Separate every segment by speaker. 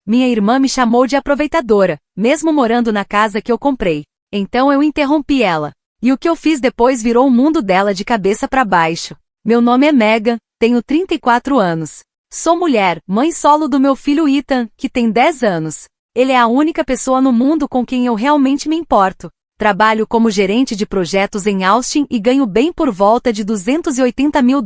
Speaker 1: Minha irmã me chamou de aproveitadora, mesmo morando na casa que eu comprei. Então eu interrompi ela. E o que eu fiz depois virou o mundo dela de cabeça para baixo. Meu nome é Megan, tenho 34 anos. Sou mulher, mãe solo do meu filho Ethan, que tem 10 anos. Ele é a única pessoa no mundo com quem eu realmente me importo. Trabalho como gerente de projetos em Austin e ganho bem por volta de $280 mil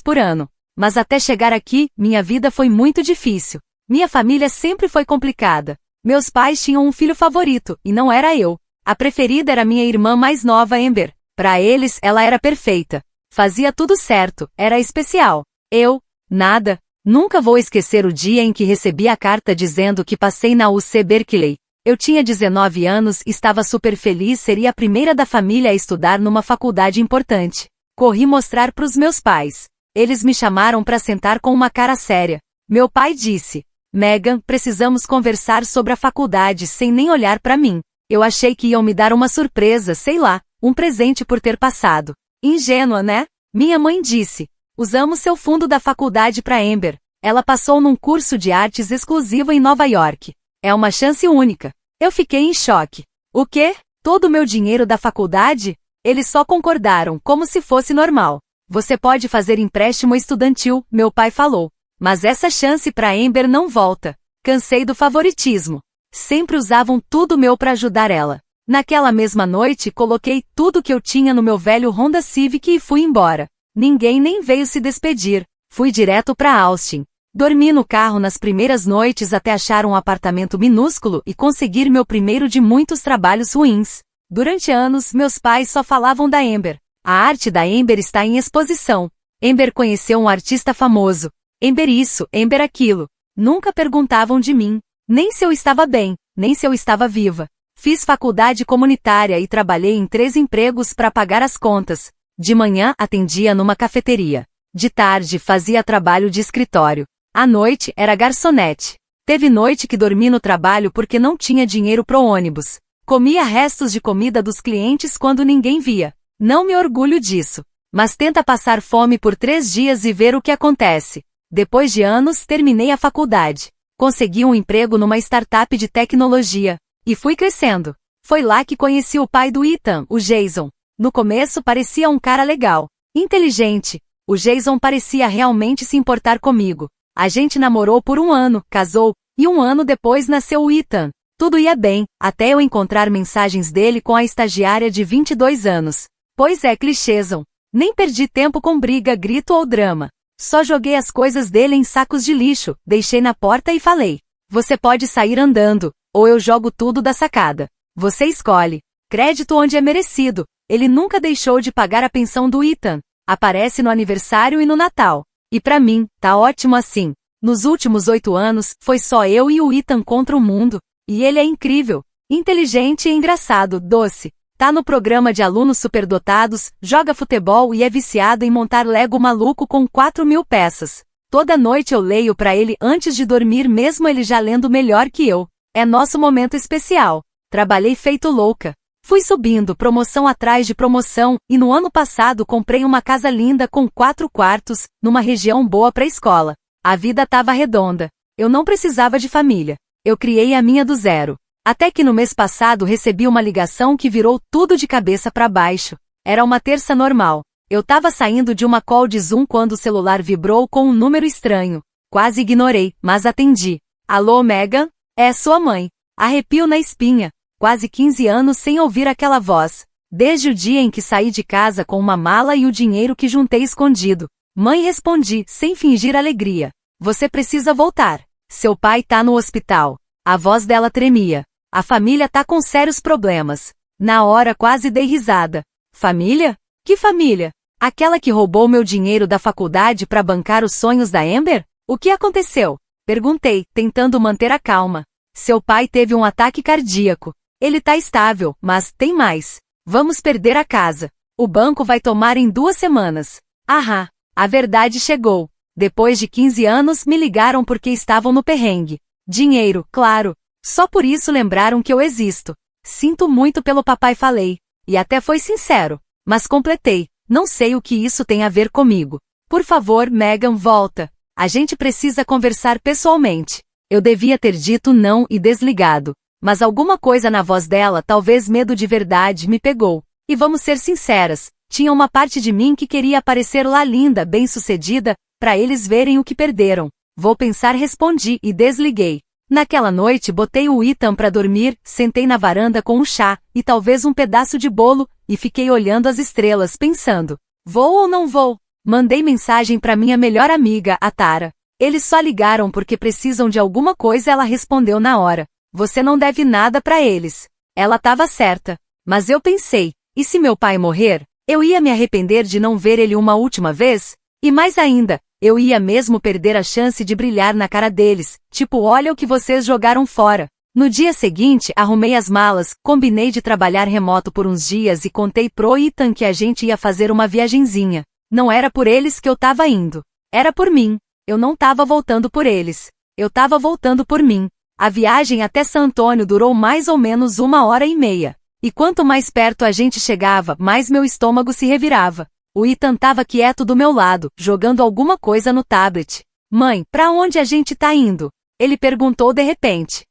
Speaker 1: por ano. Mas até chegar aqui, minha vida foi muito difícil. Minha família sempre foi complicada. Meus pais tinham um filho favorito, e não era eu. A preferida era minha irmã mais nova, Amber. Para eles, ela era perfeita. Fazia tudo certo, era especial. Eu, nada. Nunca vou esquecer o dia em que recebi a carta dizendo que passei na UC Berkeley. Eu tinha 19 anos e estava super feliz, seria a primeira da família a estudar numa faculdade importante. Corri mostrar para os meus pais. Eles me chamaram para sentar com uma cara séria. Meu pai disse: Megan, precisamos conversar sobre a faculdade, sem nem olhar para mim. Eu achei que iam me dar uma surpresa, sei lá, um presente por ter passado. Ingênua, né? Minha mãe disse: usamos seu fundo da faculdade para Amber. Ela passou num curso de artes exclusivo em Nova York. É uma chance única. Eu fiquei em choque. O quê? Todo o meu dinheiro da faculdade? Eles só concordaram, como se fosse normal. Você pode fazer empréstimo estudantil, meu pai falou. Mas essa chance para Amber não volta. Cansei do favoritismo. Sempre usavam tudo meu para ajudar ela. Naquela mesma noite, coloquei tudo que eu tinha no meu velho Honda Civic e fui embora. Ninguém nem veio se despedir. Fui direto para Austin. Dormi no carro nas primeiras noites até achar um apartamento minúsculo e conseguir meu primeiro de muitos trabalhos ruins. Durante anos, meus pais só falavam da Amber. A arte da Amber está em exposição. Amber conheceu um artista famoso. Amber isso, Amber aquilo. Nunca perguntavam de mim. Nem se eu estava bem, nem se eu estava viva. Fiz faculdade comunitária e trabalhei em 3 empregos para pagar as contas. De manhã, atendia numa cafeteria. De tarde, fazia trabalho de escritório. À noite, era garçonete. Teve noite que dormi no trabalho porque não tinha dinheiro pro ônibus. Comia restos de comida dos clientes quando ninguém via. Não me orgulho disso. Mas tenta passar fome por 3 dias e ver o que acontece. Depois de anos, terminei a faculdade. Consegui um emprego numa startup de tecnologia. E fui crescendo. Foi lá que conheci o pai do Ethan, o Jason. No começo parecia um cara legal. Inteligente. O Jason parecia realmente se importar comigo. A gente namorou por 1 ano, casou, e 1 ano depois nasceu o Ethan. Tudo ia bem, até eu encontrar mensagens dele com a estagiária de 22 anos. Pois é, clichêzão. Nem perdi tempo com briga, grito ou drama. Só joguei as coisas dele em sacos de lixo, deixei na porta e falei: você pode sair andando, ou eu jogo tudo da sacada. Você escolhe. Crédito onde é merecido. Ele nunca deixou de pagar a pensão do Ethan. Aparece no aniversário e no Natal. E pra mim, tá ótimo assim. Nos últimos 8 anos, foi só eu e o Ethan contra o mundo. E ele é incrível, inteligente e engraçado, doce. Tá no programa de alunos superdotados, joga futebol e é viciado em montar Lego maluco com 4.000 peças. Toda noite eu leio pra ele antes de dormir, mesmo ele já lendo melhor que eu. É nosso momento especial. Trabalhei feito louca. Fui subindo promoção atrás de promoção, e no ano passado comprei uma casa linda com 4 quartos, numa região boa pra escola. A vida tava redonda. Eu não precisava de família. Eu criei a minha do zero. Até que no mês passado recebi uma ligação que virou tudo de cabeça pra baixo. Era uma terça normal. Eu tava saindo de uma call de Zoom quando o celular vibrou com um número estranho. Quase ignorei, mas atendi. Alô, Megan? É sua mãe. Arrepio na espinha. Quase 15 anos sem ouvir aquela voz. Desde o dia em que saí de casa com uma mala e o dinheiro que juntei escondido. Mãe, respondi, sem fingir alegria. Você precisa voltar. Seu pai tá no hospital. A voz dela tremia. A família tá com sérios problemas. Na hora quase dei risada. Família? Que família? Aquela que roubou meu dinheiro da faculdade para bancar os sonhos da Amber? O que aconteceu? Perguntei, tentando manter a calma. Seu pai teve um ataque cardíaco. Ele tá estável, mas tem mais. Vamos perder a casa. O banco vai tomar em 2 semanas. Ahá, a verdade chegou. Depois de 15 anos me ligaram porque estavam no perrengue. Dinheiro, claro. Só por isso lembraram que eu existo. Sinto muito pelo papai, falei. E até foi sincero. Mas completei. Não sei o que isso tem a ver comigo. Por favor, Megan, volta. A gente precisa conversar pessoalmente. Eu devia ter dito não e desligado. Mas alguma coisa na voz dela, talvez medo de verdade, me pegou. E vamos ser sinceras, tinha uma parte de mim que queria aparecer lá linda, bem-sucedida, para eles verem o que perderam. Vou pensar, respondi e desliguei. Naquela noite botei o Ethan para dormir, sentei na varanda com um chá, e talvez um pedaço de bolo, e fiquei olhando as estrelas pensando, vou ou não vou? Mandei mensagem para minha melhor amiga, a Tara. Eles só ligaram porque precisam de alguma coisa, ela respondeu na hora. Você não deve nada para eles. Ela estava certa. Mas eu pensei, e se meu pai morrer? Eu ia me arrepender de não ver ele uma última vez? E mais ainda, eu ia mesmo perder a chance de brilhar na cara deles, tipo olha o que vocês jogaram fora. No dia seguinte, arrumei as malas, combinei de trabalhar remoto por uns dias e contei pro Ethan que a gente ia fazer uma viagenzinha. Não era por eles que eu tava indo. Era por mim. Eu não tava voltando por eles. Eu tava voltando por mim. A viagem até San Antônio durou mais ou menos 1h30. E quanto mais perto a gente chegava, mais meu estômago se revirava. O Ethan tava quieto do meu lado, jogando alguma coisa no tablet. Mãe, pra onde a gente tá indo? Ele perguntou de repente.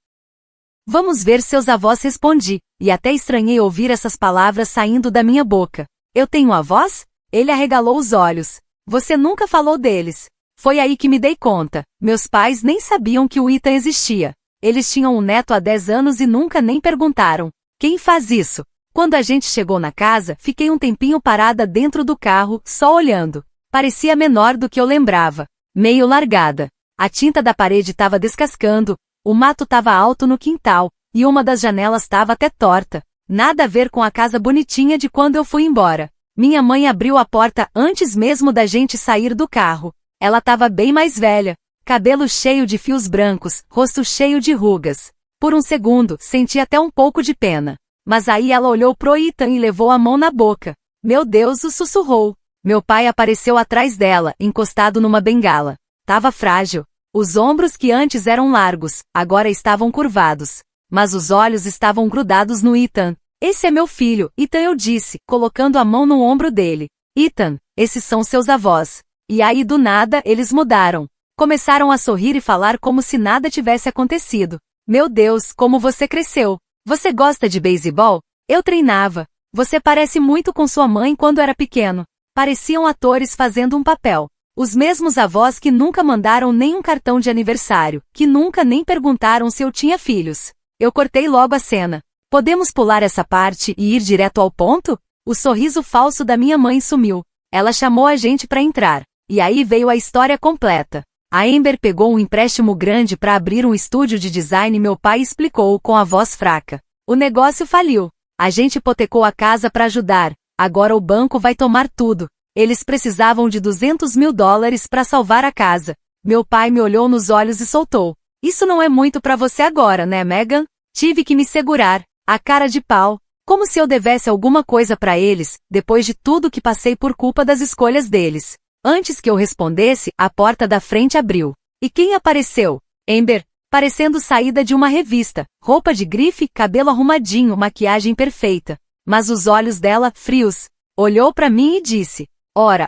Speaker 1: Vamos ver seus avós, respondi, e até estranhei ouvir essas palavras saindo da minha boca. Eu tenho avós? Ele arregalou os olhos. Você nunca falou deles. Foi aí que me dei conta. Meus pais nem sabiam que o Ethan existia. Eles tinham um neto há 10 anos e nunca nem perguntaram. Quem faz isso? Quando a gente chegou na casa, fiquei um tempinho parada dentro do carro, só olhando. Parecia menor do que eu lembrava. Meio largada. A tinta da parede estava descascando, o mato estava alto no quintal, e uma das janelas estava até torta. Nada a ver com a casa bonitinha de quando eu fui embora. Minha mãe abriu a porta antes mesmo da gente sair do carro. Ela estava bem mais velha. Cabelo cheio de fios brancos, rosto cheio de rugas. Por um segundo, senti até um pouco de pena. Mas aí ela olhou pro Ethan e levou a mão na boca. Meu Deus, sussurrou. Meu pai apareceu atrás dela, encostado numa bengala. Tava frágil. Os ombros que antes eram largos, agora estavam curvados. Mas os olhos estavam grudados no Ethan. Esse é meu filho, Ethan, eu disse, colocando a mão no ombro dele. Ethan, esses são seus avós. E aí do nada, eles mudaram. Começaram a sorrir e falar como se nada tivesse acontecido. Meu Deus, como você cresceu. Você gosta de beisebol? Eu treinava. Você parece muito com sua mãe quando era pequeno. Pareciam atores fazendo um papel. Os mesmos avós que nunca mandaram nem um cartão de aniversário, que nunca nem perguntaram se eu tinha filhos. Eu cortei logo a cena. Podemos pular essa parte e ir direto ao ponto? O sorriso falso da minha mãe sumiu. Ela chamou a gente para entrar. E aí veio a história completa. A Amber pegou um empréstimo grande para abrir um estúdio de design e meu pai explicou com a voz fraca. O negócio faliu. A gente hipotecou a casa para ajudar. Agora o banco vai tomar tudo. Eles precisavam de $200 mil para salvar a casa. Meu pai me olhou nos olhos e soltou. Isso não é muito para você agora, né, Megan? Tive que me segurar. A cara de pau. Como se eu devesse alguma coisa para eles, depois de tudo que passei por culpa das escolhas deles. Antes que eu respondesse, a porta da frente abriu. E quem apareceu? Amber, parecendo saída de uma revista. Roupa de grife, cabelo arrumadinho, maquiagem perfeita. Mas os olhos dela, frios. Olhou para mim e disse. Ora,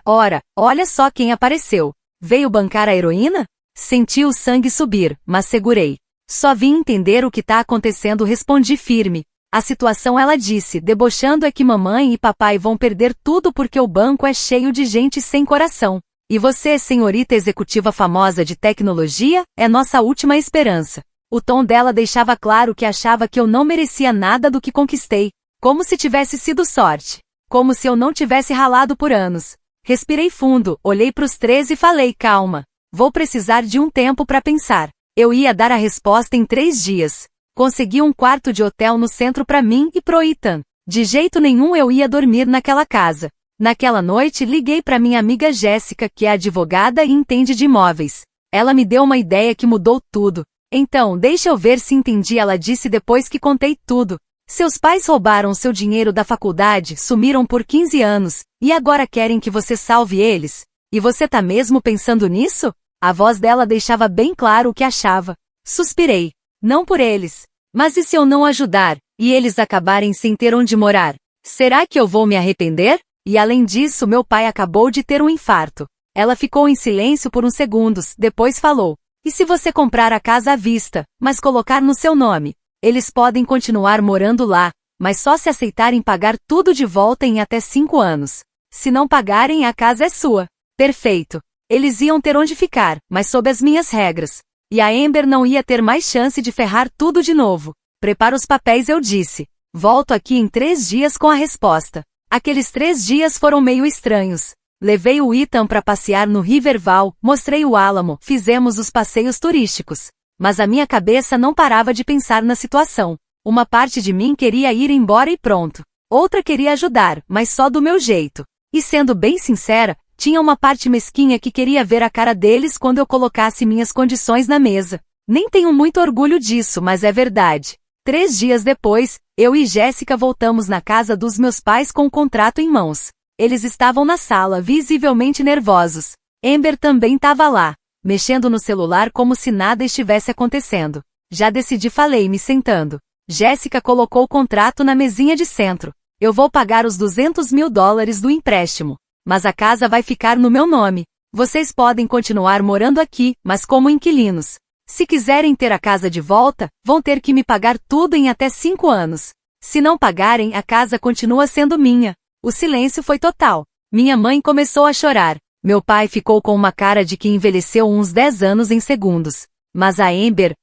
Speaker 1: olha só quem apareceu. Veio bancar a heroína? Senti o sangue subir, mas segurei. Só vim entender o que tá acontecendo, respondi firme. A situação, ela disse, debochando, é que mamãe e papai vão perder tudo porque o banco é cheio de gente sem coração. E você, senhorita executiva famosa de tecnologia, é nossa última esperança. O tom dela deixava claro que achava que eu não merecia nada do que conquistei. Como se tivesse sido sorte. Como se eu não tivesse ralado por anos. Respirei fundo, olhei pros três e falei, calma. Vou precisar de um tempo para pensar. Eu ia dar a resposta em 3 dias. Consegui um quarto de hotel no centro para mim e pro Ethan. De jeito nenhum eu ia dormir naquela casa. Naquela noite liguei para minha amiga Jéssica, que é advogada e entende de imóveis. Ela me deu uma ideia que mudou tudo. Então, deixa eu ver se entendi, ela disse depois que contei tudo. Seus pais roubaram seu dinheiro da faculdade, sumiram por 15 anos, e agora querem que você salve eles? E você tá mesmo pensando nisso? A voz dela deixava bem claro o que achava. Suspirei. Não por eles. Mas e se eu não ajudar, e eles acabarem sem ter onde morar? Será que eu vou me arrepender? E além disso, meu pai acabou de ter um infarto. Ela ficou em silêncio por uns segundos, depois falou. E se você comprar a casa à vista, mas colocar no seu nome? Eles podem continuar morando lá, mas só se aceitarem pagar tudo de volta em até 5 anos. Se não pagarem, a casa é sua. Perfeito. Eles iam ter onde ficar, mas sob as minhas regras. E a Amber não ia ter mais chance de ferrar tudo de novo. Prepara os papéis, eu disse. Volto aqui em 3 dias com a resposta. Aqueles 3 dias foram meio estranhos. Levei o Ethan para passear no Riverval, mostrei o Álamo, fizemos os passeios turísticos. Mas a minha cabeça não parava de pensar na situação. Uma parte de mim queria ir embora e pronto. Outra queria ajudar, mas só do meu jeito. E sendo bem sincera, tinha uma parte mesquinha que queria ver a cara deles quando eu colocasse minhas condições na mesa. Nem tenho muito orgulho disso, mas é verdade. 3 dias depois, eu e Jéssica voltamos na casa dos meus pais com o contrato em mãos. Eles estavam na sala, visivelmente nervosos. Amber também estava lá, mexendo no celular como se nada estivesse acontecendo. Já decidi, falei, me sentando. Jéssica colocou o contrato na mesinha de centro. Eu vou pagar os $200.000 do empréstimo. Mas a casa vai ficar no meu nome. Vocês podem continuar morando aqui, mas como inquilinos. Se quiserem ter a casa de volta, vão ter que me pagar tudo em até 5 anos. Se não pagarem, a casa continua sendo minha. O silêncio foi total. Minha mãe começou a chorar. Meu pai ficou com uma cara de que envelheceu uns 10 anos em segundos. Mas a Amber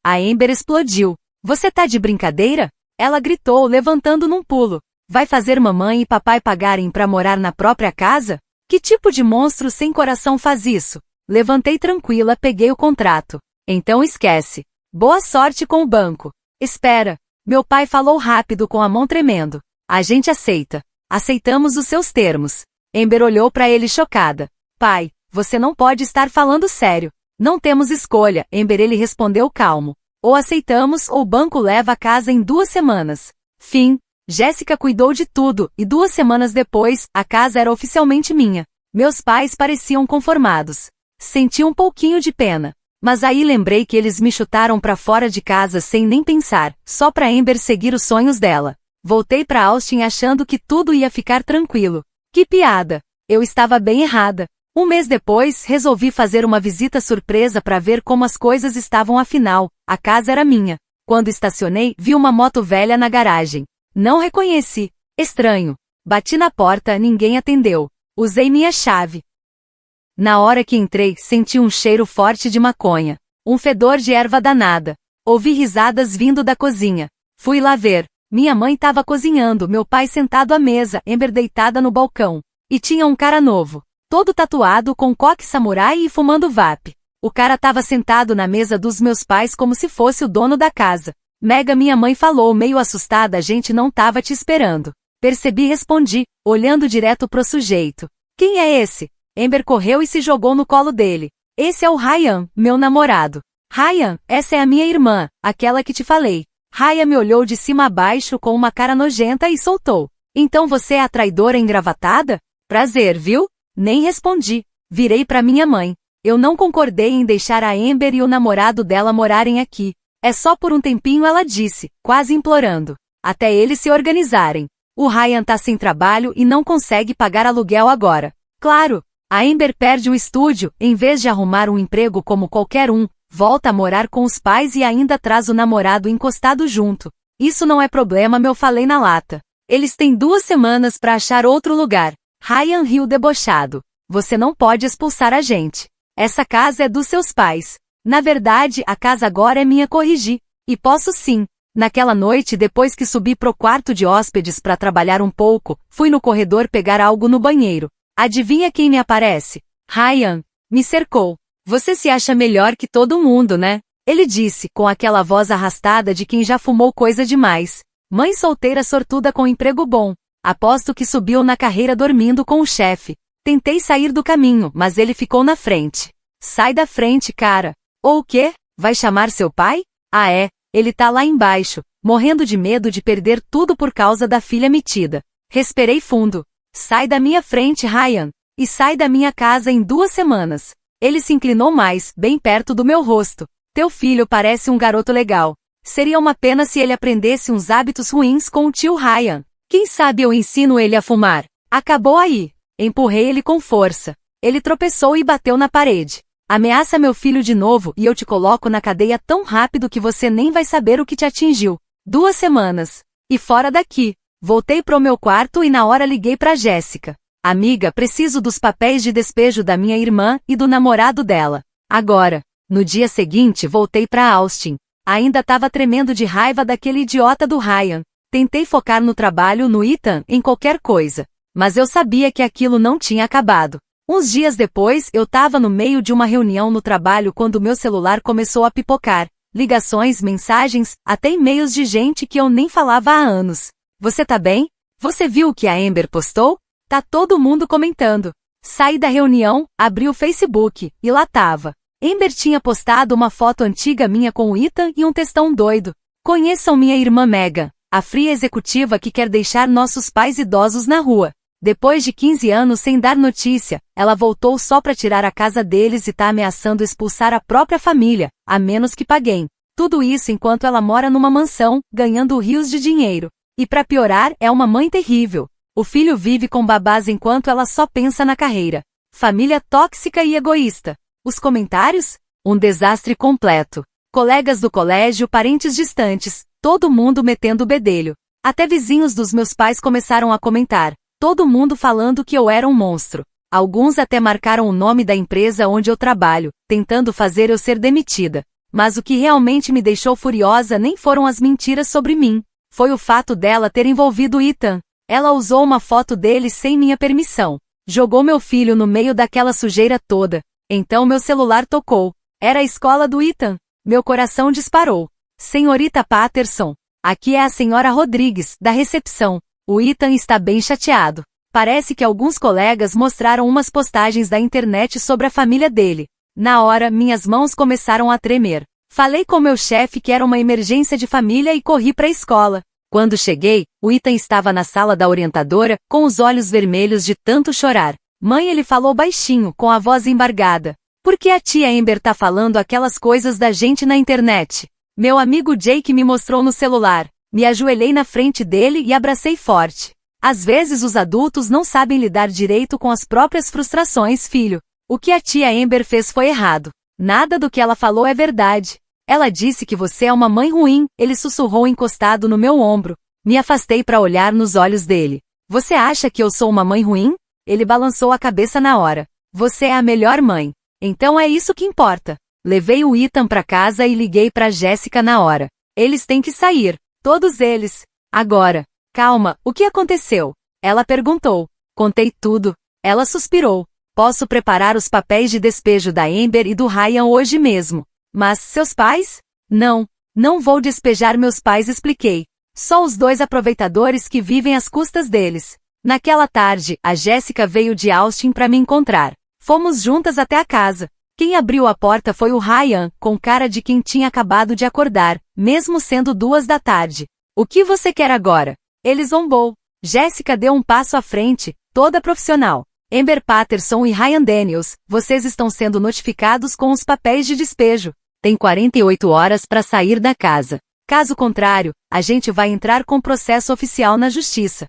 Speaker 1: explodiu. Você tá de brincadeira? Ela gritou, levantando num pulo. Vai fazer mamãe e papai pagarem pra morar na própria casa? Que tipo de monstro sem coração faz isso? Levantei tranquila, peguei o contrato. Então esquece. Boa sorte com o banco. Espera. Meu pai falou rápido com a mão tremendo. A gente aceita. Aceitamos os seus termos. Amber olhou para ele chocada. Pai, você não pode estar falando sério. Não temos escolha, Amber, ele respondeu calmo. Ou aceitamos ou o banco leva a casa em 2 semanas. Fim. Jéssica cuidou de tudo, e 2 semanas depois, a casa era oficialmente minha. Meus pais pareciam conformados. Senti um pouquinho de pena. Mas aí lembrei que eles me chutaram para fora de casa sem nem pensar, só para Amber seguir os sonhos dela. Voltei para Austin achando que tudo ia ficar tranquilo. Que piada! Eu estava bem errada. 1 mês depois, resolvi fazer uma visita surpresa para ver como as coisas estavam, afinal, a casa era minha. Quando estacionei, vi uma moto velha na garagem. Não reconheci. Estranho. Bati na porta, ninguém atendeu. Usei minha chave. Na hora que entrei, senti um cheiro forte de maconha. Um fedor de erva danada. Ouvi risadas vindo da cozinha. Fui lá ver. Minha mãe estava cozinhando, meu pai sentado à mesa, Amber deitada no balcão. E tinha um cara novo. Todo tatuado com coque samurai e fumando vape. O cara estava sentado na mesa dos meus pais como se fosse o dono da casa. Mega, minha mãe falou meio assustada, a gente não tava te esperando. Percebi e respondi, olhando direto pro sujeito. Quem é esse? Amber correu e se jogou no colo dele. Esse é o Ryan, meu namorado. Ryan, essa é a minha irmã, aquela que te falei. Ryan me olhou de cima a baixo com uma cara nojenta e soltou. Então você é a traidora engravatada? Prazer, viu? Nem respondi. Virei pra minha mãe. Eu não concordei em deixar a Amber e o namorado dela morarem aqui. É só por um tempinho, ela disse, quase implorando. Até eles se organizarem. O Ryan tá sem trabalho e não consegue pagar aluguel agora. Claro, a Amber perde o estúdio, em vez de arrumar um emprego como qualquer um, volta a morar com os pais e ainda traz o namorado encostado junto. Isso não é problema, eu falei na lata. Eles têm 2 semanas para achar outro lugar. Ryan riu debochado. Você não pode expulsar a gente. Essa casa é dos seus pais. Na verdade, a casa agora é minha, corrigi. E posso sim. Naquela noite, depois que subi pro quarto de hóspedes para trabalhar um pouco, fui no corredor pegar algo no banheiro. Adivinha quem me aparece? Ryan. Me cercou. Você se acha melhor que todo mundo, né? Ele disse, com aquela voz arrastada de quem já fumou coisa demais. Mãe solteira sortuda com emprego bom. Aposto que subiu na carreira dormindo com o chefe. Tentei sair do caminho, mas ele ficou na frente. Sai da frente, cara. Ou o quê? Vai chamar seu pai? Ah é, ele tá lá embaixo, morrendo de medo de perder tudo por causa da filha metida. Respirei fundo. Sai da minha frente, Ryan. E sai da minha casa em 2 semanas. Ele se inclinou mais, bem perto do meu rosto. Teu filho parece um garoto legal. Seria uma pena se ele aprendesse uns hábitos ruins com o tio Ryan. Quem sabe eu ensino ele a fumar. Acabou aí. Empurrei ele com força. Ele tropeçou e bateu na parede. Ameaça meu filho de novo e eu te coloco na cadeia tão rápido que você nem vai saber o que te atingiu. 2 semanas. E fora daqui. Voltei pro meu quarto e na hora liguei pra Jéssica. Amiga, preciso dos papéis de despejo da minha irmã e do namorado dela. Agora. No dia seguinte voltei pra Austin. Ainda tava tremendo de raiva daquele idiota do Ryan. Tentei focar no trabalho, no Ethan, em qualquer coisa. Mas eu sabia que aquilo não tinha acabado. Uns dias depois, eu tava no meio de uma reunião no trabalho quando meu celular começou a pipocar. Ligações, mensagens, até e-mails de gente que eu nem falava há anos. Você tá bem? Você viu o que a Amber postou? Tá todo mundo comentando. Saí da reunião, abri o Facebook, e lá tava. Amber tinha postado uma foto antiga minha com o Ethan e um textão doido. Conheçam minha irmã Megan, a fria executiva que quer deixar nossos pais idosos na rua. Depois de 15 anos sem dar notícia, ela voltou só pra tirar a casa deles e tá ameaçando expulsar a própria família, a menos que paguem. Tudo isso enquanto ela mora numa mansão, ganhando rios de dinheiro. E pra piorar, é uma mãe terrível. O filho vive com babás enquanto ela só pensa na carreira. Família tóxica e egoísta. Os comentários? Um desastre completo. Colegas do colégio, parentes distantes, todo mundo metendo o bedelho. Até vizinhos dos meus pais começaram a comentar. Todo mundo falando que eu era um monstro. Alguns até marcaram o nome da empresa onde eu trabalho, tentando fazer eu ser demitida. Mas o que realmente me deixou furiosa nem foram as mentiras sobre mim. Foi o fato dela ter envolvido Ethan. Ela usou uma foto dele sem minha permissão. Jogou meu filho no meio daquela sujeira toda. Então meu celular tocou. Era a escola do Ethan. Meu coração disparou. Senhorita Patterson. Aqui é a senhora Rodrigues, da recepção. O Ethan está bem chateado. Parece que alguns colegas mostraram umas postagens da internet sobre a família dele. Na hora, minhas mãos começaram a tremer. Falei com meu chefe que era uma emergência de família e corri para a escola. Quando cheguei, o Ethan estava na sala da orientadora, com os olhos vermelhos de tanto chorar. Mãe, ele falou baixinho, com a voz embargada. Por que a tia Amber tá falando aquelas coisas da gente na internet? Meu amigo Jake me mostrou no celular. Me ajoelhei na frente dele e abracei forte. Às vezes os adultos não sabem lidar direito com as próprias frustrações, filho. O que a tia Amber fez foi errado. Nada do que ela falou é verdade. Ela disse que você é uma mãe ruim, ele sussurrou encostado no meu ombro. Me afastei para olhar nos olhos dele. Você acha que eu sou uma mãe ruim? Ele balançou a cabeça na hora. Você é a melhor mãe. Então é isso que importa. Levei o Ethan para casa e liguei para Jéssica na hora. Eles têm que sair. Todos eles. Agora. Calma, o que aconteceu? Ela perguntou. Contei tudo. Ela suspirou. Posso preparar os papéis de despejo da Amber e do Ryan hoje mesmo. Mas, seus pais? Não. Não vou despejar meus pais, expliquei. Só os 2 aproveitadores que vivem às custas deles. Naquela tarde, a Jéssica veio de Austin para me encontrar. Fomos juntas até a casa. Quem abriu a porta foi o Ryan, com cara de quem tinha acabado de acordar, mesmo sendo 2 da tarde. O que você quer agora? Ele zombou. Jéssica deu um passo à frente, toda profissional. Amber Patterson e Ryan Daniels, vocês estão sendo notificados com os papéis de despejo. Tem 48 horas para sair da casa. Caso contrário, a gente vai entrar com processo oficial na justiça.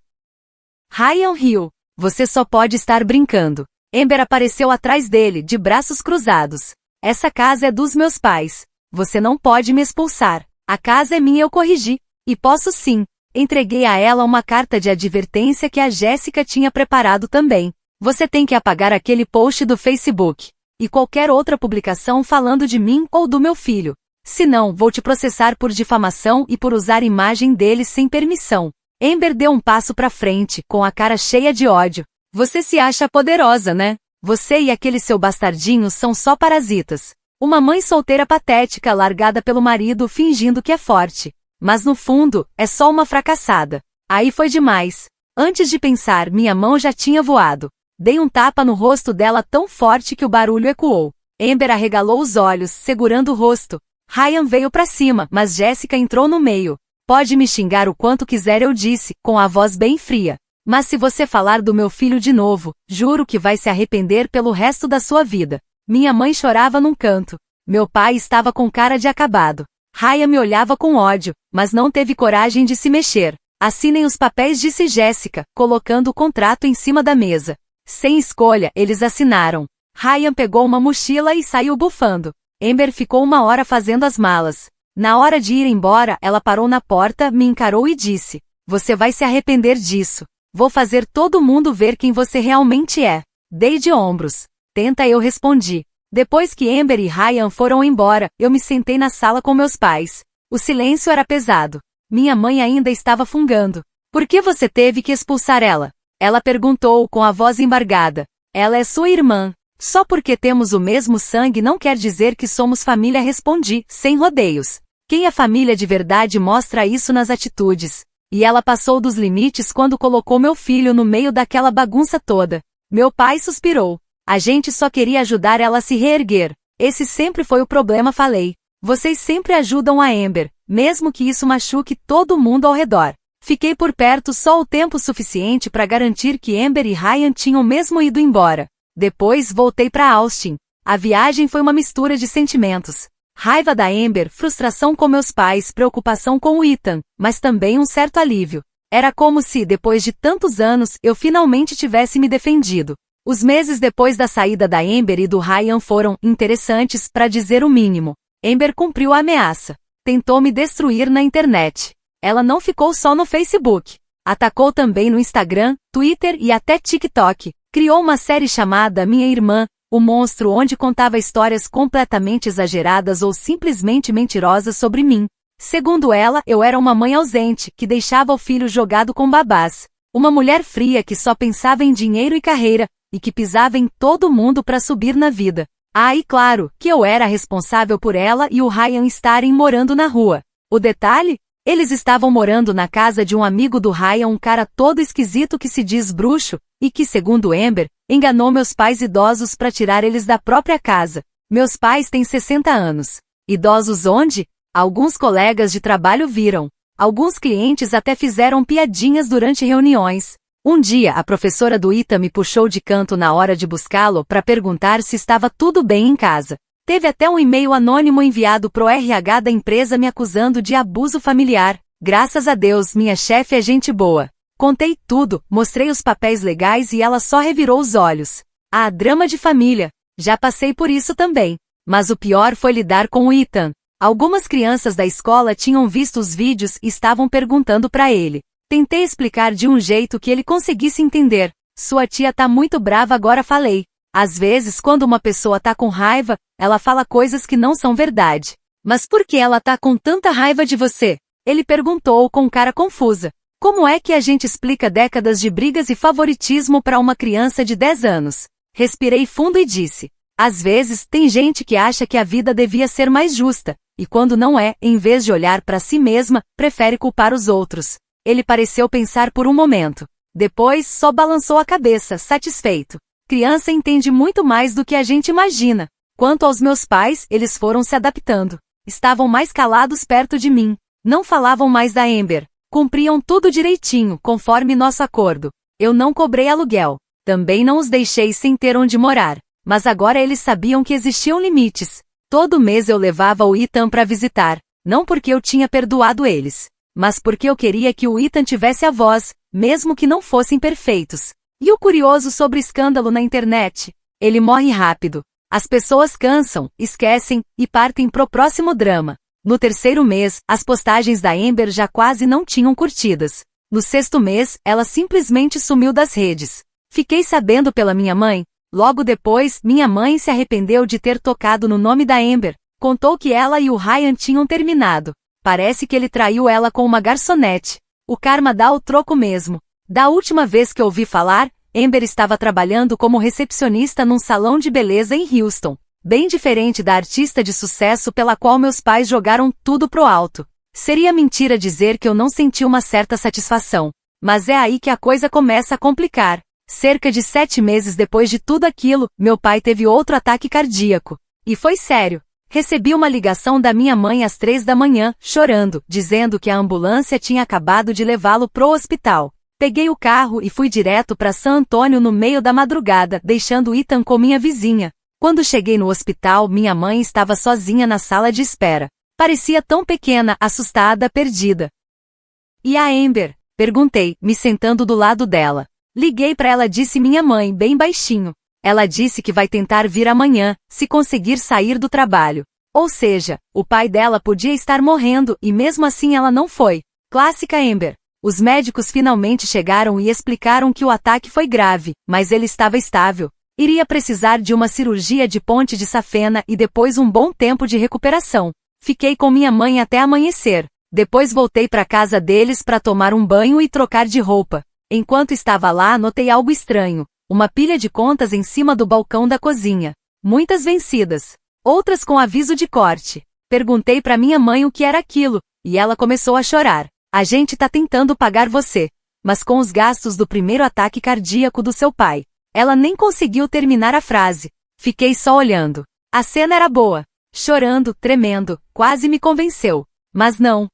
Speaker 1: Ryan riu. Você só pode estar brincando. Amber apareceu atrás dele, de braços cruzados. Essa casa é dos meus pais. Você não pode me expulsar. A casa é minha, eu corrigi. E posso sim. Entreguei a ela uma carta de advertência que a Jéssica tinha preparado também. Você tem que apagar aquele post do Facebook. E qualquer outra publicação falando de mim ou do meu filho. Senão, vou te processar por difamação e por usar imagem deles sem permissão. Amber deu um passo para frente, com a cara cheia de ódio. Você se acha poderosa, né? Você e aquele seu bastardinho são só parasitas. Uma mãe solteira patética largada pelo marido fingindo que é forte. Mas no fundo, é só uma fracassada. Aí foi demais. Antes de pensar, minha mão já tinha voado. Dei um tapa no rosto dela tão forte que o barulho ecoou. Amber arregalou os olhos, segurando o rosto. Ryan veio pra cima, mas Jéssica entrou no meio. Pode me xingar o quanto quiser, eu disse, com a voz bem fria. Mas se você falar do meu filho de novo, juro que vai se arrepender pelo resto da sua vida. Minha mãe chorava num canto. Meu pai estava com cara de acabado. Ryan me olhava com ódio, mas não teve coragem de se mexer. Assinem os papéis, disse Jéssica, colocando o contrato em cima da mesa. Sem escolha, eles assinaram. Ryan pegou uma mochila e saiu bufando. Amber ficou 1 hora fazendo as malas. Na hora de ir embora, ela parou na porta, me encarou e disse: "Você vai se arrepender disso. Vou fazer todo mundo ver quem você realmente é." Dei de ombros. "Tenta", eu respondi. Depois que Amber e Ryan foram embora, eu me sentei na sala com meus pais. O silêncio era pesado. Minha mãe ainda estava fungando. "Por que você teve que expulsar ela?" Ela perguntou com a voz embargada. "Ela é sua irmã. Só porque temos o mesmo sangue não quer dizer que somos família", respondi, sem rodeios. Quem é família de verdade mostra isso nas atitudes. E ela passou dos limites quando colocou meu filho no meio daquela bagunça toda. Meu pai suspirou. "A gente só queria ajudar ela a se reerguer. Esse sempre foi o problema", falei. "Vocês sempre ajudam a Amber, mesmo que isso machuque todo mundo ao redor." Fiquei por perto só o tempo suficiente para garantir que Amber e Ryan tinham mesmo ido embora. Depois voltei para Austin. A viagem foi uma mistura de sentimentos. Raiva da Amber, frustração com meus pais, preocupação com o Ethan, mas também um certo alívio. Era como se, depois de tantos anos, eu finalmente tivesse me defendido. Os meses depois da saída da Amber e do Ryan foram interessantes, para dizer o mínimo. Amber cumpriu a ameaça. Tentou me destruir na internet. Ela não ficou só no Facebook. Atacou também no Instagram, Twitter e até TikTok. Criou uma série chamada Minha Irmã, o Monstro, onde contava histórias completamente exageradas ou simplesmente mentirosas sobre mim. Segundo ela, eu era uma mãe ausente, que deixava o filho jogado com babás. Uma mulher fria que só pensava em dinheiro e carreira, e que pisava em todo mundo para subir na vida. Ah, e claro, que eu era responsável por ela e o Ryan estarem morando na rua. O detalhe? Eles estavam morando na casa de um amigo do Ryan, um cara todo esquisito que se diz bruxo, e que, segundo Amber, enganou meus pais idosos para tirar eles da própria casa. Meus pais têm 60 anos. Idosos onde? Alguns colegas de trabalho viram. Alguns clientes até fizeram piadinhas durante reuniões. Um dia, a professora do Ethan me puxou de canto na hora de buscá-lo para perguntar se estava tudo bem em casa. Teve até um e-mail anônimo enviado pro RH da empresa me acusando de abuso familiar. Graças a Deus, minha chefe é gente boa. Contei tudo, mostrei os papéis legais e ela só revirou os olhos. Ah, drama de família. Já passei por isso também. Mas o pior foi lidar com o Ethan. Algumas crianças da escola tinham visto os vídeos e estavam perguntando para ele. Tentei explicar de um jeito que ele conseguisse entender. "Sua tia tá muito brava agora", falei. Às vezes, quando uma pessoa tá com raiva, ela fala coisas que não são verdade. "Mas por que ela tá com tanta raiva de você?" Ele perguntou com cara confusa. Como é que a gente explica décadas de brigas e favoritismo para uma criança de 10 anos? Respirei fundo e disse. Às vezes, tem gente que acha que a vida devia ser mais justa, e quando não é, em vez de olhar para si mesma, prefere culpar os outros. Ele pareceu pensar por um momento. Depois, só balançou a cabeça, satisfeito. Criança entende muito mais do que a gente imagina. Quanto aos meus pais, eles foram se adaptando. Estavam mais calados perto de mim. Não falavam mais da Amber. Cumpriam tudo direitinho, conforme nosso acordo. Eu não cobrei aluguel. Também não os deixei sem ter onde morar. Mas agora eles sabiam que existiam limites. Todo mês eu levava o Ethan para visitar. Não porque eu tinha perdoado eles, mas porque eu queria que o Ethan tivesse avós, mesmo que não fossem perfeitos. E o curioso sobre o escândalo na internet? Ele morre rápido. As pessoas cansam, esquecem, e partem pro próximo drama. No terceiro mês, as postagens da Amber já quase não tinham curtidas. No sexto mês, ela simplesmente sumiu das redes. Fiquei sabendo pela minha mãe. Logo depois, minha mãe se arrependeu de ter tocado no nome da Amber. Contou que ela e o Ryan tinham terminado. Parece que ele traiu ela com uma garçonete. O karma dá o troco mesmo. Da última vez que ouvi falar, Amber estava trabalhando como recepcionista num salão de beleza em Houston. Bem diferente da artista de sucesso pela qual meus pais jogaram tudo pro alto. Seria mentira dizer que eu não senti uma certa satisfação. Mas é aí que a coisa começa a complicar. Cerca de 7 meses depois de tudo aquilo, meu pai teve outro ataque cardíaco. E foi sério. Recebi uma ligação da minha mãe às 3 da manhã, chorando, dizendo que a ambulância tinha acabado de levá-lo pro hospital. Peguei o carro e fui direto para San Antônio no meio da madrugada, deixando Ethan com minha vizinha. Quando cheguei no hospital, minha mãe estava sozinha na sala de espera. Parecia tão pequena, assustada, perdida. E a Amber? Perguntei, me sentando do lado dela. Liguei para ela, disse minha mãe, bem baixinho. Ela disse que vai tentar vir amanhã, se conseguir sair do trabalho. Ou seja, o pai dela podia estar morrendo e mesmo assim ela não foi. Clássica Amber. Os médicos finalmente chegaram e explicaram que o ataque foi grave, mas ele estava estável. Iria precisar de uma cirurgia de ponte de safena e depois um bom tempo de recuperação. Fiquei com minha mãe até amanhecer. Depois voltei para casa deles para tomar um banho e trocar de roupa. Enquanto estava lá, notei algo estranho. Uma pilha de contas em cima do balcão da cozinha. Muitas vencidas. Outras com aviso de corte. Perguntei para minha mãe o que era aquilo, e ela começou a chorar. A gente tá tentando pagar você, mas com os gastos do primeiro ataque cardíaco do seu pai. Ela nem conseguiu terminar a frase. Fiquei só olhando. A cena era boa. Chorando, tremendo, quase me convenceu. Mas não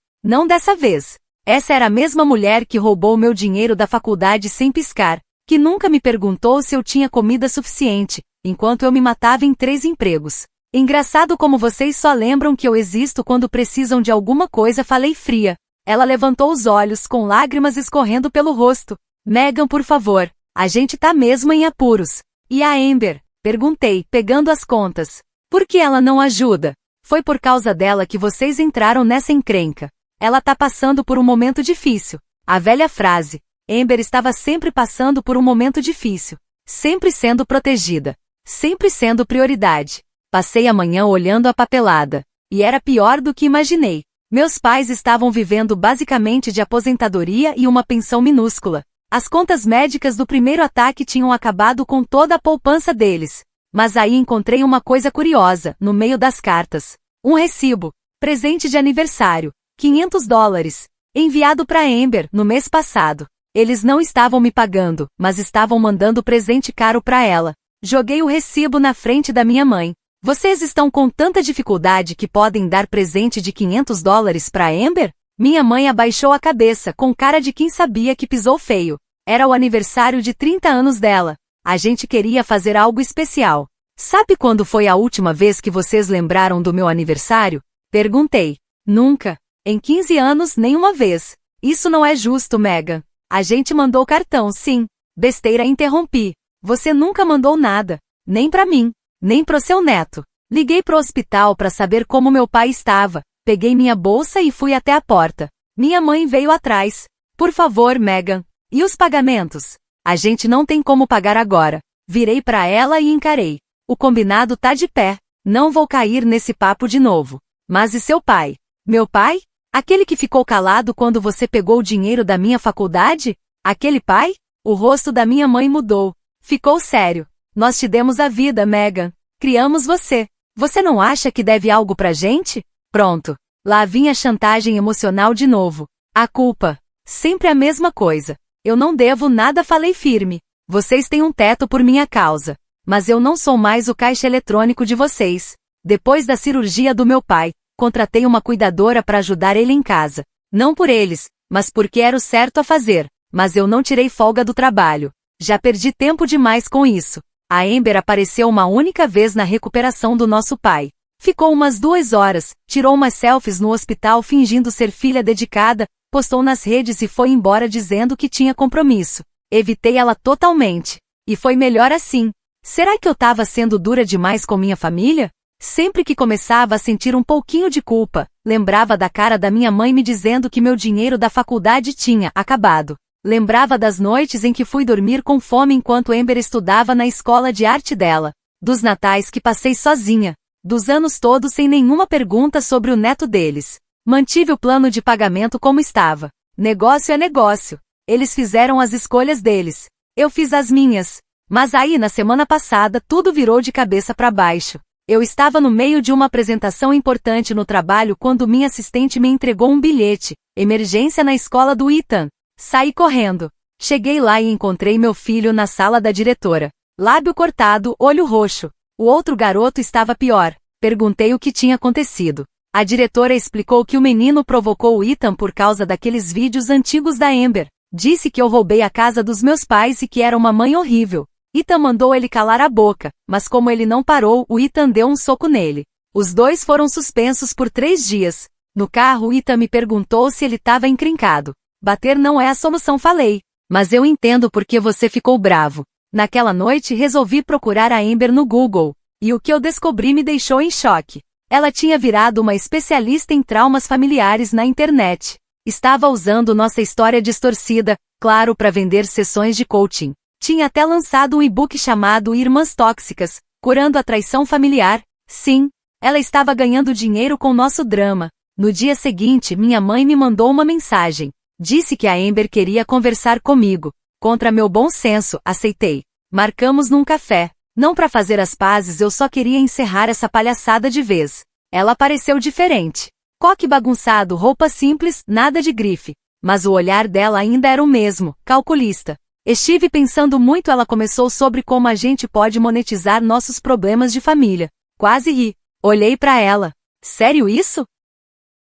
Speaker 1: dessa vez. Essa era a mesma mulher que roubou meu dinheiro da faculdade sem piscar, que nunca me perguntou se eu tinha comida suficiente, enquanto eu me matava em 3 empregos. Engraçado como vocês só lembram que eu existo quando precisam de alguma coisa, falei fria. Ela levantou os olhos com lágrimas escorrendo pelo rosto. Megan, por favor, a gente tá mesmo em apuros. E a Amber? Perguntei, pegando as contas. Por que ela não ajuda? Foi por causa dela que vocês entraram nessa encrenca. Ela tá passando por um momento difícil. A velha frase. Amber estava sempre passando por um momento difícil. Sempre sendo protegida. Sempre sendo prioridade. Passei a manhã olhando a papelada. E era pior do que imaginei. Meus pais estavam vivendo basicamente de aposentadoria e uma pensão minúscula. As contas médicas do primeiro ataque tinham acabado com toda a poupança deles. Mas aí encontrei uma coisa curiosa, no meio das cartas. Um recibo. Presente de aniversário. $500. Enviado para Amber, no mês passado. Eles não estavam me pagando, mas estavam mandando presente caro para ela. Joguei o recibo na frente da minha mãe. Vocês estão com tanta dificuldade que podem dar presente de $500 para Amber? Minha mãe abaixou a cabeça com cara de quem sabia que pisou feio. Era o aniversário de 30 anos dela. A gente queria fazer algo especial. Sabe quando foi a última vez que vocês lembraram do meu aniversário? Perguntei. Nunca. Em 15 anos, nenhuma vez. Isso não é justo, Megan. A gente mandou cartão, sim. Besteira, interrompi. Você nunca mandou nada. Nem para mim. Nem pro seu neto. Liguei pro hospital para saber como meu pai estava. Peguei minha bolsa e fui até a porta. Minha mãe veio atrás. Por favor, Megan. E os pagamentos? A gente não tem como pagar agora. Virei para ela e encarei. O combinado tá de pé. Não vou cair nesse papo de novo. Mas e seu pai? Meu pai? Aquele que ficou calado quando você pegou o dinheiro da minha faculdade? Aquele pai? O rosto da minha mãe mudou. Ficou sério. Nós te demos a vida, Megan. Criamos você. Você não acha que deve algo pra gente? Pronto. Lá vinha a chantagem emocional de novo. A culpa. Sempre a mesma coisa. Eu não devo nada, falei firme. Vocês têm um teto por minha causa. Mas eu não sou mais o caixa eletrônico de vocês. Depois da cirurgia do meu pai, contratei uma cuidadora para ajudar ele em casa. Não por eles, mas porque era o certo a fazer. Mas eu não tirei folga do trabalho. Já perdi tempo demais com isso. A Amber apareceu uma única vez na recuperação do nosso pai. Ficou umas 2 horas, tirou umas selfies no hospital fingindo ser filha dedicada, postou nas redes e foi embora dizendo que tinha compromisso. Evitei ela totalmente. E foi melhor assim. Será que eu estava sendo dura demais com minha família? Sempre que começava a sentir um pouquinho de culpa, lembrava da cara da minha mãe me dizendo que meu dinheiro da faculdade tinha acabado. Lembrava das noites em que fui dormir com fome enquanto Amber estudava na escola de arte dela. Dos natais que passei sozinha. Dos anos todos sem nenhuma pergunta sobre o neto deles. Mantive o plano de pagamento como estava. Negócio é negócio. Eles fizeram as escolhas deles. Eu fiz as minhas. Mas aí na semana passada tudo virou de cabeça para baixo. Eu estava no meio de uma apresentação importante no trabalho quando minha assistente me entregou um bilhete. Emergência na escola do Ethan. Saí correndo. Cheguei lá e encontrei meu filho na sala da diretora. Lábio cortado, olho roxo. O outro garoto estava pior. Perguntei o que tinha acontecido. A diretora explicou que o menino provocou o Ethan por causa daqueles vídeos antigos da Amber. Disse que eu roubei a casa dos meus pais e que era uma mãe horrível. Ethan mandou ele calar a boca, mas como ele não parou, o Ethan deu um soco nele. Os dois foram suspensos por 3 dias. No carro, o Ethan me perguntou se ele estava encrencado. Bater não é a solução, falei. Mas eu entendo porque você ficou bravo. Naquela noite resolvi procurar a Amber no Google, e o que eu descobri me deixou em choque. Ela tinha virado uma especialista em traumas familiares na internet. Estava usando nossa história distorcida, claro, para vender sessões de coaching. Tinha até lançado um e-book chamado Irmãs Tóxicas, Curando a Traição Familiar. Sim, ela estava ganhando dinheiro com nosso drama. No dia seguinte, minha mãe me mandou uma mensagem. Disse que a Amber queria conversar comigo. Contra meu bom senso, aceitei. Marcamos num café. Não para fazer as pazes, eu só queria encerrar essa palhaçada de vez. Ela pareceu diferente. Coque bagunçado, roupa simples, nada de grife. Mas o olhar dela ainda era o mesmo, calculista. Estive pensando muito. Ela começou sobre como a gente pode monetizar nossos problemas de família. Quase ri. Olhei para ela. Sério isso?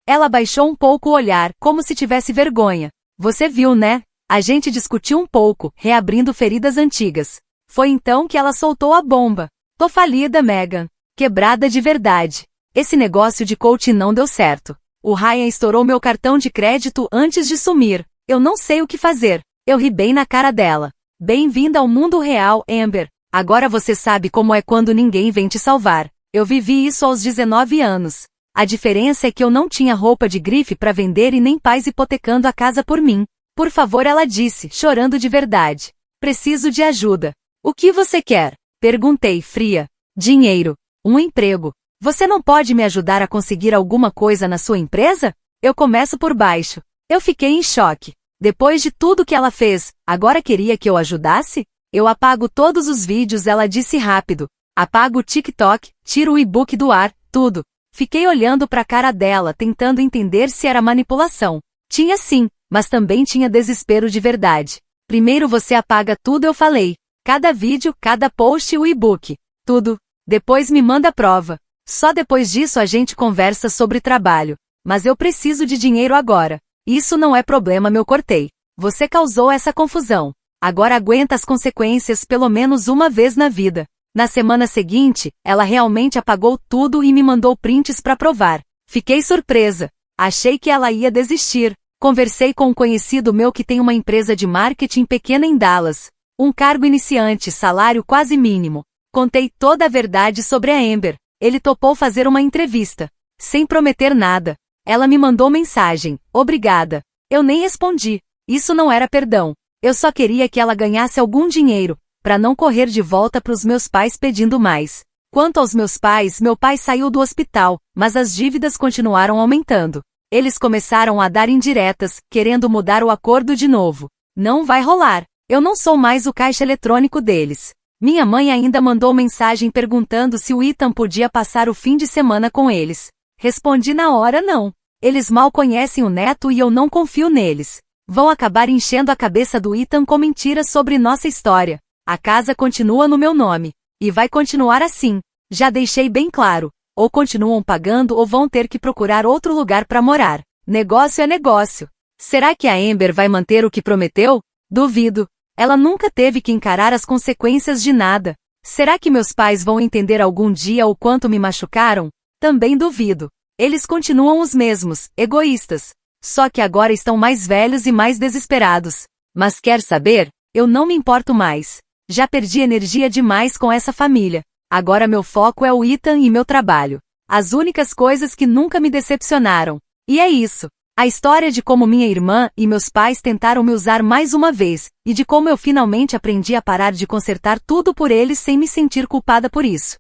Speaker 1: Ela baixou um pouco o olhar, como se tivesse vergonha. Você viu, né? A gente discutiu um pouco, reabrindo feridas antigas. Foi então que ela soltou a bomba. Tô falida, Megan. Quebrada de verdade. Esse negócio de coaching não deu certo. O Ryan estourou meu cartão de crédito antes de sumir. Eu não sei o que fazer. Eu ri bem na cara dela. Bem-vinda ao mundo real, Amber. Agora você sabe como é quando ninguém vem te salvar. Eu vivi isso aos 19 anos. A diferença é que eu não tinha roupa de grife para vender e nem pais hipotecando a casa por mim. Por favor, ela disse, chorando de verdade. Preciso de ajuda. O que você quer? Perguntei, fria. Dinheiro. Um emprego. Você não pode me ajudar a conseguir alguma coisa na sua empresa? Eu começo por baixo. Eu fiquei em choque. Depois de tudo que ela fez, agora queria que eu ajudasse? Eu apago todos os vídeos, ela disse rápido. Apago o TikTok, tiro o e-book do ar, tudo. Fiquei olhando para a cara dela, tentando entender se era manipulação. Tinha sim, mas também tinha desespero de verdade. Primeiro você apaga tudo, eu falei. Cada vídeo, cada post e o e-book. Tudo. Depois me manda a prova. Só depois disso a gente conversa sobre trabalho. Mas eu preciso de dinheiro agora. Isso não é problema, eu cortei. Você causou essa confusão. Agora aguenta as consequências pelo menos uma vez na vida. Na semana seguinte, ela realmente apagou tudo e me mandou prints para provar. Fiquei surpresa. Achei que ela ia desistir. Conversei com um conhecido meu que tem uma empresa de marketing pequena em Dallas. Um cargo iniciante, salário quase mínimo. Contei toda a verdade sobre a Amber. Ele topou fazer uma entrevista. Sem prometer nada. Ela me mandou mensagem. Obrigada. Eu nem respondi. Isso não era perdão. Eu só queria que ela ganhasse algum dinheiro, para não correr de volta para os meus pais pedindo mais. Quanto aos meus pais, meu pai saiu do hospital, mas as dívidas continuaram aumentando. Eles começaram a dar indiretas, querendo mudar o acordo de novo. Não vai rolar. Eu não sou mais o caixa eletrônico deles. Minha mãe ainda mandou mensagem perguntando se o Ethan podia passar o fim de semana com eles. Respondi na hora não. Eles mal conhecem o neto e eu não confio neles. Vão acabar enchendo a cabeça do Ethan com mentiras sobre nossa história. A casa continua no meu nome. E vai continuar assim. Já deixei bem claro. Ou continuam pagando ou vão ter que procurar outro lugar para morar. Negócio é negócio. Será que a Amber vai manter o que prometeu? Duvido. Ela nunca teve que encarar as consequências de nada. Será que meus pais vão entender algum dia o quanto me machucaram? Também duvido. Eles continuam os mesmos, egoístas. Só que agora estão mais velhos e mais desesperados. Mas quer saber? Eu não me importo mais. Já perdi energia demais com essa família. Agora meu foco é o Ethan e meu trabalho. As únicas coisas que nunca me decepcionaram. E é isso. A história de como minha irmã e meus pais tentaram me usar mais uma vez, e de como eu finalmente aprendi a parar de consertar tudo por eles sem me sentir culpada por isso.